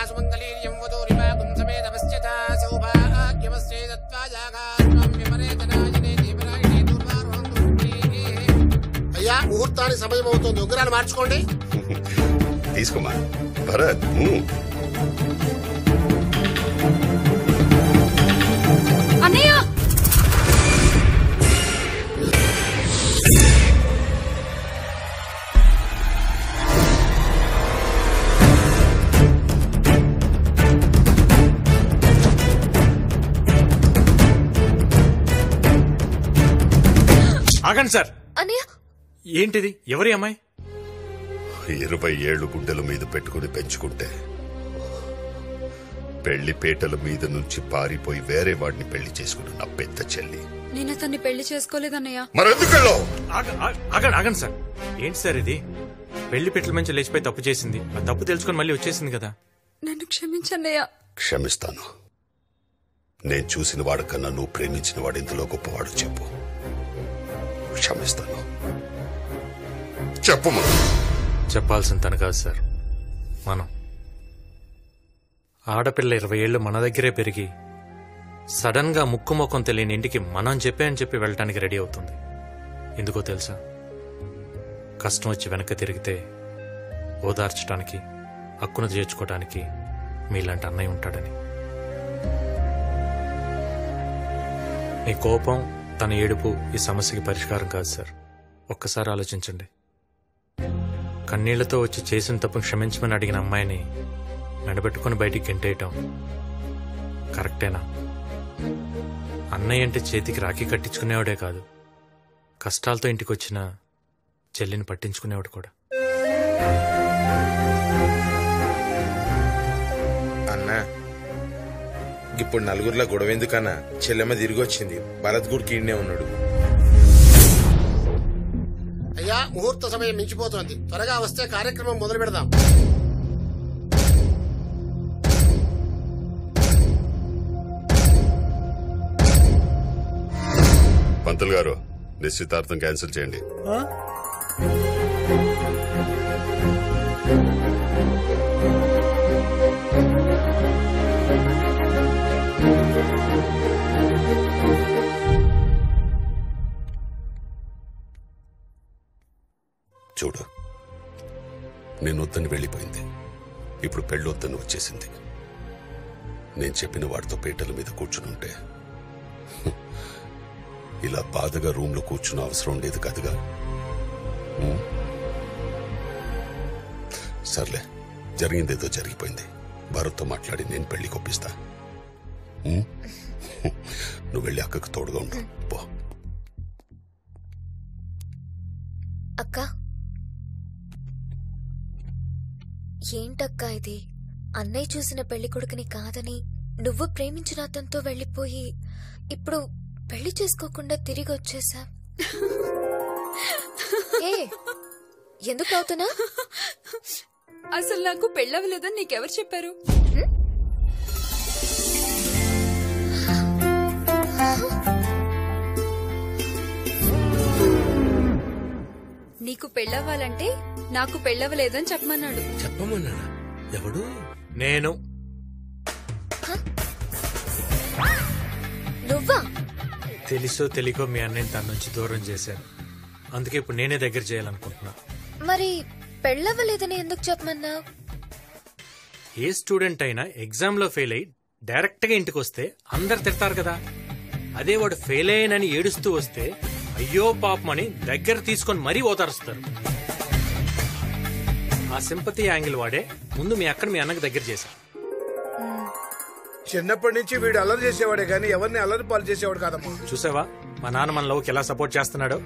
సుమంగళీర్యం వదూరిమాకుం సమేత పశ్యతా సౌభాగ్యమస్యే దత్వాయాగాత్వం విపరేతనాయనే దేవరాయనే దుర్వారోహం దుర్గే. అయ్యా ముహూర్తానికి సమయం అవుతుంది, ఉంగరాలు మార్చుకోండి. తీసుకోమా భరత్. అన్నయ్య ఆగండి సార్. అన్నయ్య ఏంటిది? ఎవరి అమ్మాయి? 20 ఏళ్లు గుడ్డల మీద పెట్టుకుని పెంచుకుంటే పెళ్లి పేటల మీద నుంచి పారిపోయి వేరే వాడిని పెళ్లి చేసుకుని నా పెద్ద చెల్లి. నేను అతన్ని పెళ్లి చేసుకోలేదన్నయ్య. మరెందుకెళ్ళో? ఆగండి సార్. ఏంటి సార్ ఇది? పెళ్లి పెట్టల మంచి లేచిపోయి తప్పు చేసింది, ఆ తప్పు తెలుసుకుని మళ్ళీ వచ్చేసింది కదా. నన్ను క్షమించన్నయ్య. క్షమిస్తాను. నేను చూసిన వాడికన్నా నువ్వు ప్రేమించిన వాడు ఇందులో గొప్పవాడు చెప్పు. క్షమిస్తాను. చెప్పు. చెప్పాల్సిన తను కాదు సార్, మనం. ఆడపిల్ల 20 ఏళ్లు మన దగ్గరే పెరిగి సడన్ గా ముక్కు ముఖం తెలియని ఇంటికి మనం చెప్పి వెళ్ళటానికి రెడీ అవుతుంది. ఎందుకో తెలుసా? కష్టం వచ్చి వెనక్కి తిరిగితే ఓదార్చడానికి, హక్కును చేర్చుకోవడానికి మీలాంటి అన్నయ్య ఉంటాడని. మీ కోపం, తన ఏడుపు ఈ సమస్యకి పరిష్కారం కాదు సార్. ఒక్కసారి ఆలోచించండి. కన్నీళ్లతో వచ్చి చేసిన తప్పును క్షమించమని అడిగిన అమ్మాయిని మెడబెట్టుకుని బయటికి గెంటేయటం కరెక్టేనా? అన్నయ్య అంటే చేతికి రాఖీ కట్టించుకునేవాడే కాదు, కష్టాలతో ఇంటికి వచ్చిన చెల్లిని పట్టించుకునేవాడు కూడా. అన్నా, ఇప్పుడు నలుగురిలో గొడవ ఎందుకన్నా? చెల్లెమ్మ తిరిగి వచ్చింది, భరత్ గుడి కీడనే ఉన్నాడు. అయ్యా ముహూర్త సమయం మించిపోతోంది, త్వరగా వస్తే కార్యక్రమం మొదలు పెడదాం. పంతులు గారు, నిశ్చితార్థం క్యాన్సిల్ చేయండి. చూడు, నేను వద్దని వెళ్ళిపోయింది, ఇప్పుడు పెళ్ళొద్దని వచ్చేసింది. నేను చెప్పిన వాడితో పీటల మీద కూర్చునుంటే ఇలా బాధగా రూమ్ లో కూర్చున్న అవసరం ఉండేది కాదుగా. సర్లే, జరిగిందేదో జరిగిపోయింది. భరత్తో మాట్లాడి నేను పెళ్లి కొప్పిస్తా. నువ్వు వెళ్ళి అక్కకు తోడుగా ఉండు. పో. అక్క, ఏంటక్కా ఇది? అన్నయ్య చూసిన పెళ్లి కొడుకుని కాదని నువ్వు ప్రేమించిన అతనితో వెళ్లిపోయి ఇప్పుడు పెళ్లి చేసుకోకుండా తిరిగి వచ్చేసా. ఎందుకు అవుతున్నా? అసలు నాకు పెళ్ళవలేదని నీకెవరు చెప్పారు? నీకు పెళ్ళవ్వాలంటే నాకు పెళ్ళవలేదని చెప్పమన్నాడు. చెప్పమన్నాడా? ఎవడు? నేను. నువ్వా? తెలుసో తెలియకో మీ అన్నయ్యని తన నుంచి దూరం చేశాను, అందుకే ఇప్పుడు నేనే దగ్గర చేయాలనుకుంటున్నా. మరి పెళ్ళవ్వలేదని ఎందుకు చెప్పమన్నా? ఏ స్టూడెంట్ అయినా ఎగ్జామ్ లో ఫెయిల్ అయ్యి డైరెక్ట్ గా ఇంటికి వస్తే అందరు తిడతారు కదా. అదే వాడు ఫెయిల్ అయ్యానని ఏడుస్తూ వస్తే అయ్యో పాపమని దగ్గర తీసుకొని మరీ ఓదారుస్తారు. ఆ సింపతి యాంగిల్ వాడే ముందు మీ అక్కడ మీ అన్నకు దగ్గర చేశా. చిన్నప్పటి నుంచి వీడు అల్లరి చేసేవాడే గానీ ఎవరిని అల్లరి పాలు చేసేవాడు కాదమ్మా. చూసావా మా నాన్న మన లవ్కి ఎలా సపోర్ట్ చేస్తున్నాడో.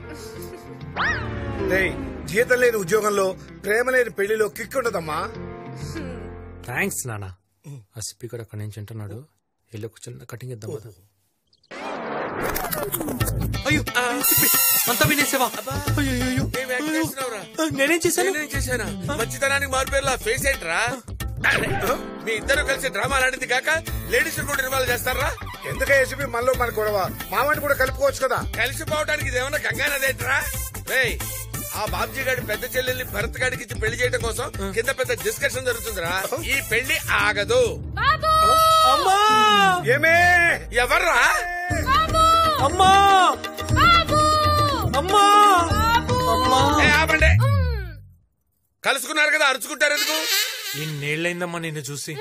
జీతం లేని ఉద్యోగంలో ప్రేమ లేని పెళ్లిలో కిక్ ఉండదమ్మా. థ్యాంక్స్ నాన్న. ఆ సిప్పి కూడా అక్కడి నుంచి అంటున్నాడు, వెళ్ళి ఒక చిన్న కటింగ్ ఇద్దాం కదా. అయ్యో అంతా వినేసావా? నేనేం చేశాను? మంచితనానికి మారిపోయేలా ఫేస్ ఏంట్రా? మీ ఇద్దరు కలిసి డ్రామా ఆడింది కాక లేడీస్ కూడా ఇన్వాల్వ్ చేస్తారా? ఎందుకే ఏసీపీ మనలో మన గొడవ? మామని కూడా కలుపుకోవచ్చు కదా. కలిసిపోవడానికి ఇదేమన్నా గంగానదేంట్రా? ఆ బాబ్జీ గారి పెద్ద చెల్లెల్ని భరత్ గారికి ఇచ్చి పెళ్లి చేయడం కోసం కింద పెద్ద డిస్కషన్ జరుగుతుందిరా. ఈ పెళ్లి ఆగదు. అమ్మా ఏమే ఎవర్రా? అమ్మా అమ్మా అమ్మా ఆపండి. కలుసుకున్నారు కదా అరుచుకుంటారు ఎందుకు? ఇన్నేళ్లైందమ్మా నిన్ను చూసి.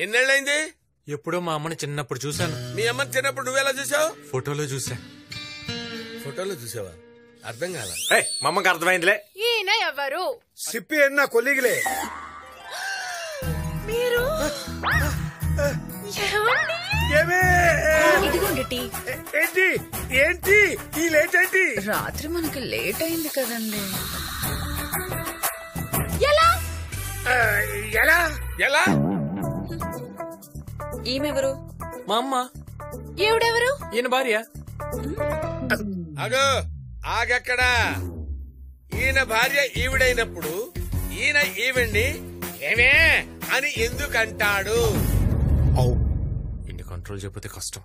ఎన్నేళ్ళైంది? ఎప్పుడో మా అమ్మని చిన్నప్పుడు చూశాను. మీ అమ్మని చిన్నప్పుడు నువ్వెలా చూసావు? ఫోటోలో చూసా. ఫోటోలో చూసావా? అర్థం కాల. మా అమ్మకి అర్థమైందిలే. ఈయన ఎవరు? సిప్పి అన్న కొల్లిగిలే. మీరు ఏమే ఇదిగోండి టీ. ఏంటి ఏంటి ఈ లేట్ ఏంటి? రాత్రి మనకి లేట్ అయింది కదండి. ఎలా ఎలా? ఈమెవరు? మా అమ్మ. ఈవిడెవరు? ఈయన భార్య. అగో ఆగక్కడా. ఈయన భార్య ఈవిడైనప్పుడు ఈయన ఈవిడ్ని ఏమే అని ఎందుకంటాడు? ఇన్ని కంట్రోల్ చెప్పితే కష్టం.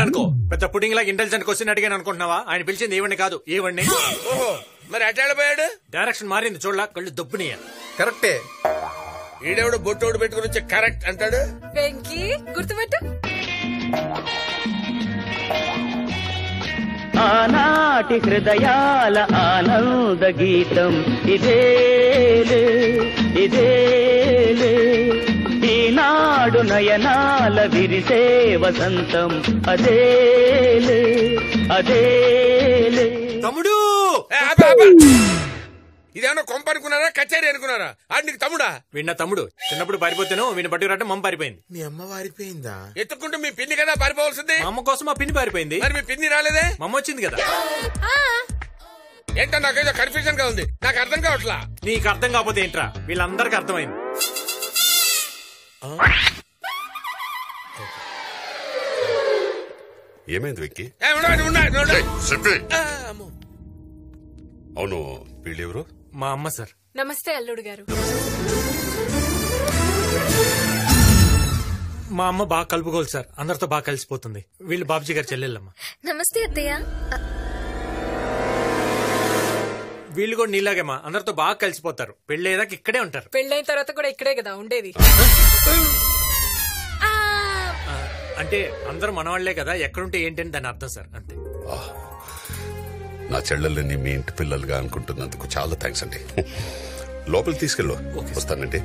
అనుకో పెద్ద పుడింగ్ లాగా ఇంటెలిజెంట్ క్వశ్చన్ అడిగాను అనుకుంటున్నావా? ఆయన పిలిచింది ఈవెండి కాదు ఈవెండి. ఓహో మరి అటాడిపోయాడు. డైరెక్షన్ మారింది చూడలా, కళ్ళు దొబ్బునియా. కరెక్టే. ఈడెవడు బొట్టోడు పెట్టుకుని వచ్చి కరెక్ట్ అంటాడు. వెంకీ గుర్తుపెట్టు. ఆనాటి హృదయాల ఆనంద గీతం ఇదేలే ఇదేలే, ఈనాడు నయనాల విరిసే వసంతం అదేలే అదేలే. తమ్ముడు ఇదేమన్నా కొంప అనుకున్నారా కచేరీ అనుకున్నారా? ఆడు నీకు తమ్ముడా? వీడిన తమ్ముడు. చిన్నప్పుడు పారిపోతాను వీడిని పట్టుకురావడం మమ్మ పారిపోయింది. మీ అమ్మ పారిపోయిందా? ఎత్తుకుంటూ మీ పిన్ని కదా పారిపోవాల్సింది. మా అమ్మ కోసం మా పిన్ని పారిపోయింది. మరి మీ పిన్ని రాలేదే? మా అమ్మ వచ్చింది కదా. ఏంటో నాకేదో కన్ఫ్యూజన్ గా ఉంది, నాకు అర్థం కావట్లా. నీకు అర్థం కాకపోతే ఏంట్రా? వీళ్ళందరికీ అర్థమైంది. ఏమైంది వెక్కి? అవును వీళ్ళెవరు? మా అమ్మ సార్. నమస్తే అల్లుడు గారు. మా అమ్మ బాగా కలుపుకోవాలి సార్, అందరితో బాగా కలిసిపోతుంది. వీళ్ళు బాబుజీ గారు చెల్లెళ్ళమ్మ. నమస్తే అత్తయ్య. వీళ్ళు కూడా నీలాగేమా అందరితో బాగా కలిసిపోతారు. పెళ్ళేదాకా ఇక్కడే ఉంటారు. పెళ్ళైన తర్వాత కూడా ఇక్కడే కదా ఉండేది. అంటే అందరూ మనవాళ్లే కదా, ఎక్కడుంటే ఏంటని దాని అర్థం సార్, అంతే. నా చెల్లెల్ని మీ ఇంటి పిల్లలుగా అనుకుంటున్నందుకు చాలా థ్యాంక్స్ అండి. లోపలికి తీసుకెళ్ళు. వస్తానండి.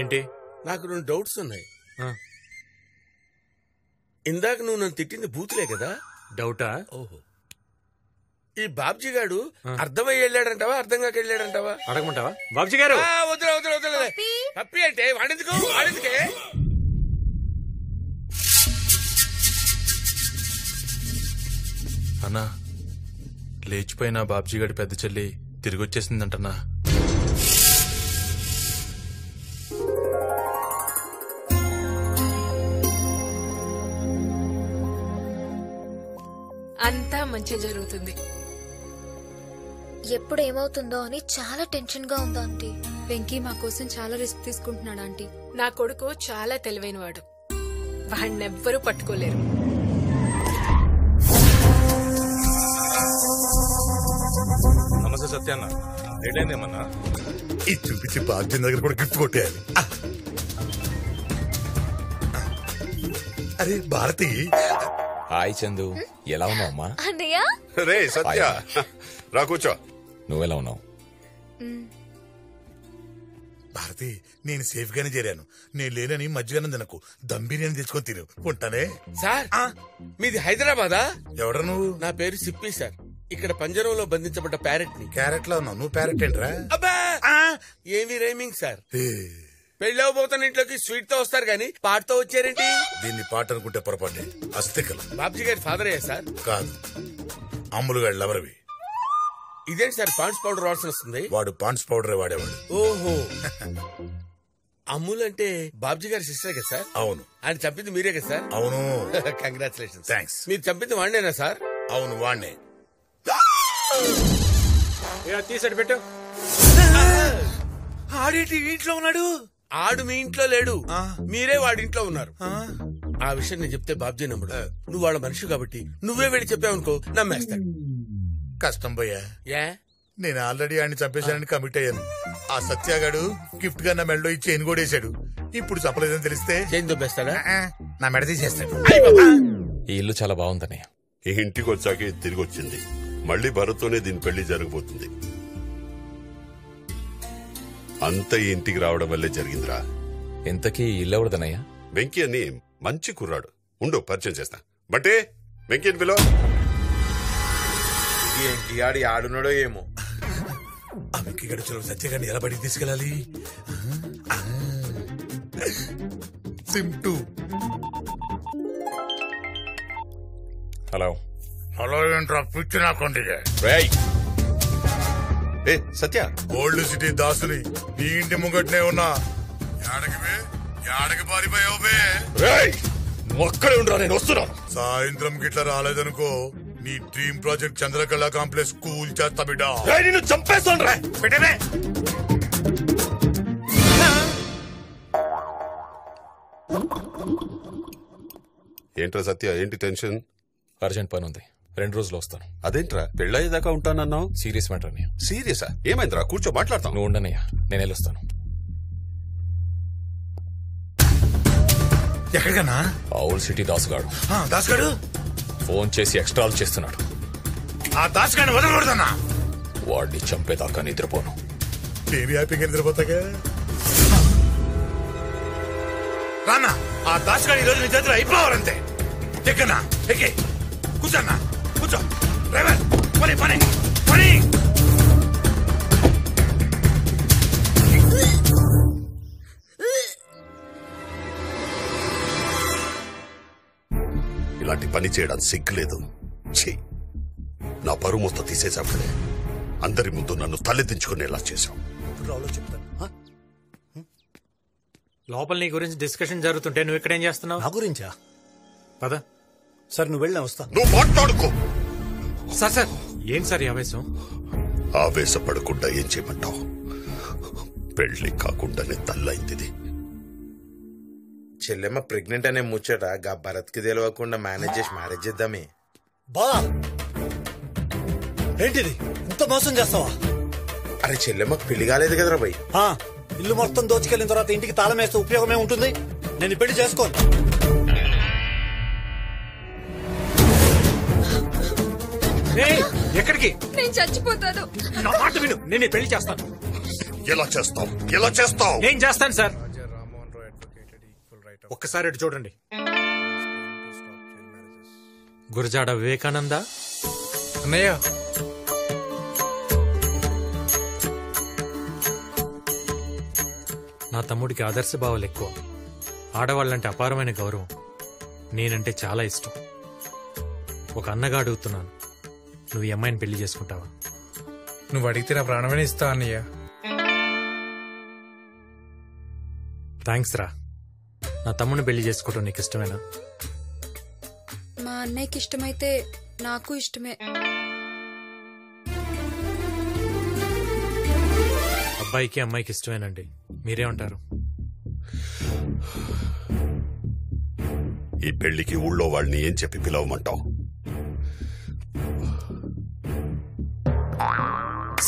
ఏంటి? నాకు 2 డౌట్స్ ఉన్నాయి. ఇందాక నువ్వు నన్ను తిట్టింది బూతులే కదా? డౌటా? ఓహో. ఈ బాబ్జీ గాడు అర్థమై వెళ్ళాడంటావా అర్థం కాక వెళ్ళాడంటావా? అడగమంటావా బాబ్జీ గారు? వదిలే వదిలే వదిలే. పప్పి అంటే వాడెందుకు వాడెందుకే? అన్నా లేచిపోయిన బాబ్జీ గారి పెద్ద చెల్లి తిరిగి వచ్చేసిందంటన్నా. అంతా మంచి జరుగుతుంది. ఎప్పుడు ఏమవుతుందో అని చాలా టెన్షన్ గా ఉందా ఆంటీ. వెంకీ మా కోసం చాలా రిస్క్ తీసుకుంటున్నాడు ఆంటీ. నా కొడుకు చాలా తెలివైనవాడు, వాడినెవ్వరూ పట్టుకోలేరు. నమస్తే సత్యాన్న, లేటైందేమన్నా? ఇది చూపించి బాబ్జీ దగ్గర కూడా గిఫ్ట్ కొట్టేయాలి. అరే భారతి. హాయ్ చందు, ఎలా ఉన్నావు అమ్మా? అన్నయ్య. రే సత్య రా కూర్చో. నువ్వెలా ఉన్నావు? భారతి నేను సేఫ్ గానే చేరాను. నేను లేనని మధ్యగానే తినకు, దమ్ బిర్యానీ తెచ్చుకొని తిను. ఉంటానే. సార్ మీది హైదరాబాదా? ఎవడ నువ్వు? నా పేరు సిప్పి సార్. ఇక్కడ పంజరంలో బంధించబడ్డ ప్యారెట్ ని. క్యారెట్ లో ఉన్నావు నువ్వు, ప్యారెట్ ఏంట్రా? అబ్బా ఏమి రైమింగ్ సార్. పెళ్ళవబోతున్న ఇంట్లోకి స్వీట్ తో వస్తారు గాని పాటతో వచ్చారేంటి? దీన్ని పాట అనుకుంటే పొరపాటే. అస్థికలు. బాబ్జీ గారి ఫాదర్ అయ్యా సార్? కాదు, అమ్ములుగాడు లవరవి. ఇదేంటి సార్ పాండ్స్ పౌడర్ వాసన వస్తుంది? వాడు పాండ్స్ పౌడర్ వాడేవాడు. ఓహో. అమ్ముల్ అంటే బాబ్జీ గారి సిస్టర్ కదా సార్? అవును. ఆయన చంపింది మీరే కదా సార్? అవును. కంగ్రాచులేషన్. థ్యాంక్స్. మీరు చంపింది వాడినేనా సార్? అవును వాడినే. తీసాడు పెట్టు. ఆడేంటి ఇంట్లో ఉన్నాడు? ఆడు మీ ఇంట్లో లేడు, మీరే వాడి ఇంట్లో ఉన్నారు. ఆ విషయం నేను చెప్తే బాబ్జీ నమ్ముడు. నువ్వు వాళ్ళ మనిషి కాబట్టి నువ్వే వెళ్ళి చెప్పావనుకో నమ్మేస్తాడు. కష్టం భయ్యా. ఏ నేను ఆల్రెడీ ఆయన్ని చంపేశానని కమిట్ అయ్యాను. ఆ సత్యాగాడు గిఫ్ట్ గా నా మెడలో ఈ చైన్ కూడా వేసాడు. ఇప్పుడు చెప్పలేదని తెలిస్తే చైన్ దొబ్బేస్తాడా? నా మెడ తీసేస్తాడు. ఈ ఇల్లు చాలా బాగుందన్నయ్య. ఈ ఇంటికి వచ్చాకే తిరిగి వచ్చింది. మళ్ళీ భరత్తోనే దీని పెళ్లి జరగబోతుంది. అంత ఈ ఇంటికి రావడం వల్లే జరిగిందిరా. ఇంతకీ ఇల్లు ఎవడదన్నయ్య? వెంకీ అని మంచి కుర్రాడు. ఉండు పరిచయం చేస్తా. బట్టే వెంకీ అని పిలో. ఏంటి ఆడి ఆడున్నాడో ఏమో. ఆ వెంకీ గడు చలో సత్యగాడిని ఎలా బడికి తీసుకెళ్ళాలి? సిమ్ 2. హలో. హలో ఏంట్రా పిచ్చి నాకుండి. ఏ సత్య, ఓల్డ్ సిటీ దాసుని నీ ఇంటి ముంగట్నే ఉన్నా. యాడకి పారిపోయావు? ఒక్కడే ఉండరా, నేను వస్తున్నాను. సాయంత్రం గిట్లా రాలేదనుకో నీ dream project Chandrakala complex cool చేస్తా బిడ్డ. నిన్ను చంపేస్తాను రా. పెట్టే ఏంట్రా సత్య, ఏంటి టెన్షన్? అర్జెంట్ పని ఉంది, 2 రోజులు వస్తాను. అదేంట్రా పెళ్ళయ్యేదాకా ఉంటానన్నావు? సీరియస్ మ్యాటర్ అన్నయ్య. సీరియసా? ఏమైందిరా? కూర్చో మాట్లాడతాం. నువ్వు ఉండనయ్య, నేను వెళ్ళొస్తాను. ఎక్కడికన్నా? ఓల్డ్ సిటీ దాసుగాడు. దాసుగాడు ఫోన్ చేసి ఎక్స్ట్రాలు చేస్తున్నాడు. ఆ దాసుగాడిని వదలకూడదన్నా. వాడిని చంపేదాకా నిద్రపోను. నేను హ్యాపీగా నిద్రపోతాగా. రానా ఆ దాసుగాడి ఈ రోజు నీ చేతిలో అయిపోవాలంతే. ఎక్కన్నా ఎక్కే కూర్చోన్నా, కూర్చో. డ్రైవర్ పని పని పని. ఇలాంటి పని చేయడానికి సిగ్గులేదు. ఛీ, నా పరువు మొత్తం తీసేసావులే. అందరి ముందు నన్ను తలెత్తించుకునేలా చేశావు. లోపల నీ గురించి డిస్కషన్ జరుగుతుంటే నువ్వు ఇక్కడేం చేస్తున్నావు? నా గురించా? పద సార్ నువ్వు వెళ్ళినా వస్తా. నువ్వు మాట్లాడుకో. సార్ సార్ ఏం సార్ ఈ ఆవేశం? ఆవేశపడకుండా ఏం చేయమంటావు? పెళ్లి కాకుండానే తల్లైంది. చెల్లెమ్మ ప్రెగ్నెంట్ అనే ముచ్చట గా భరత్ కి తెలియకుండా మేనేజ్ చేసి మ్యారేజ్ చేద్దామే. బా ఏంటిది ఇంత మోసం చేస్తావా? అరే చెల్లెమ్మకు పెళ్లి కాలేదు కదరా భయ్. ఇల్లు మొత్తం దోచుకెళ్ళిన తర్వాత ఇంటికి తాళం వేస్తే ఉపయోగమే ఉంటుంది. నేను పెళ్లి చేసుకోను. ఎక్కడికి? నేను చచ్చిపోతాను. నా మాట విను, నేను పెళ్లి చేస్తాను. ఎలా చేస్తావు? ఎలా చేస్తావు? నేను చేస్తాను సార్. ఒక్కసారి అటు చూడండి. గురజాడ వివేకానంద అన్నయ్య. నా తమ్ముడికి ఆదర్శ భావాలు ఎక్కువ. ఆడవాళ్ళంటే అపారమైన గౌరవం. నేనంటే చాలా ఇష్టం. ఒక అన్నగా అడుగుతున్నాను, నువ్వు ఈ అమ్మాయిని పెళ్లి చేసుకుంటావా? నువ్వు అడిగితే నా ప్రాణమే ఇస్తా అన్నయ్య. థ్యాంక్స్ రా. నా తమ్ముడిని పెళ్లి చేసుకోవటం నీకు ఇష్టమేనా? మా అన్నయ్యకి ఇష్టమైతే నాకు ఇష్టమే. అబ్బాయికి అమ్మాయికి ఇష్టమేనండి. మీరేమంటారు? ఈ పెళ్లికి ఊళ్ళో వాళ్ళని ఏం చెప్పి పిలవమంటావు?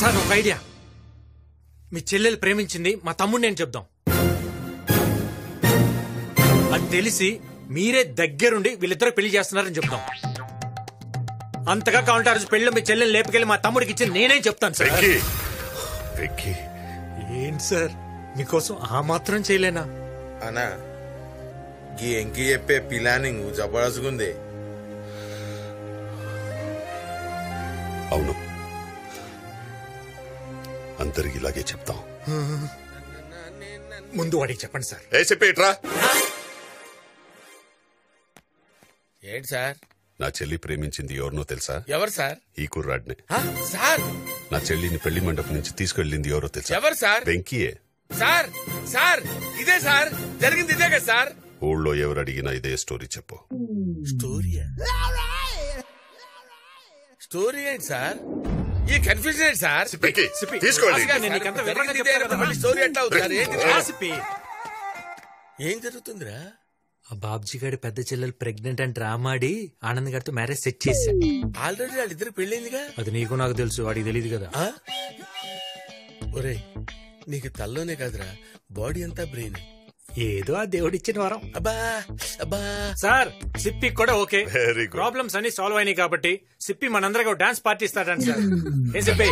సార్ ఒక ఐడియా. మీ చెల్లెలు ప్రేమించింది మా తమ్ముడిని నేను చెప్దాం. అది తెలిసి మీరే దగ్గరుండి వీళ్ళిద్దరూ పెళ్లి చేస్తున్నారని చెప్తాం. అంతగా కావాలంటే ఆ రోజు పెళ్లి మీ చెల్లెలు లేపుకెళ్ళి మా తమ్ముడికి ఇచ్చి నేనేం చెప్తాను సార్. ఏంటి సార్ మీకోసం ఆ మాత్రం చేయలేనా? అనా గీ ఎంకి చెప్పే ప్లానింగ్ జబర్దస్త్గుంది. అవును, అందరికి ఇలాగే చెప్తాం. ముందు వాడికి చెప్పండి సార్. ఏ చెప్పేట్రా. ఏంటి సార్? నా చెల్లి ప్రేమించింది ఎవరినో తెలుసా? ఎవరు సార్? ఈ కుర్రాడిని. సార్ నా చెల్లిని పెళ్లి మండపం నుంచి తీసుకెళ్ళింది ఎవరో తెలుసా? ఎవరు సార్? వెంకీయే. సార్ సార్ ఇదే సార్ జరిగింది, ఇదే కదా సార్. ఊళ్ళో ఎవరు అడిగినా ఇదే స్టోరీ చెప్పు. స్టోరీ ఏంటి సార్? ఈ కన్ఫ్యూజన్ ఏంటి సార్? తీసుకోండి. స్టోరీ ఎట్లా అవుతారు? ఏం జరుగుతుందిరా? ఆ బాబ్జీ గారి పెద్ద చెల్లెలు ప్రెగ్నెంట్ అని డ్రామా ఆడి ఆనంద్ గారితో మ్యారేజ్ సెట్ చేశా. ఆల్రెడీ వాళ్ళిద్దరు పెళ్ళైందిగా. అది నీకు నాకు తెలుసు, వాడికి తెలియదు కదా. ఒరే, నీకు తల్లోనే కాదురా, బాడీ అంతా బ్రెయిన్. ఏదో ఆ దేవుడిచ్చిన వరం. అబ్బా అబ్బా. సార్ సిప్పి కూడా ఓకే. Very good. ప్రాబ్లమ్స్ అన్ని సాల్వ్ అయినాయి కాబట్టి సిప్పి మనందరికీ డాన్స్ పార్టీ ఇస్తాడంట సార్. ఏం చెప్పి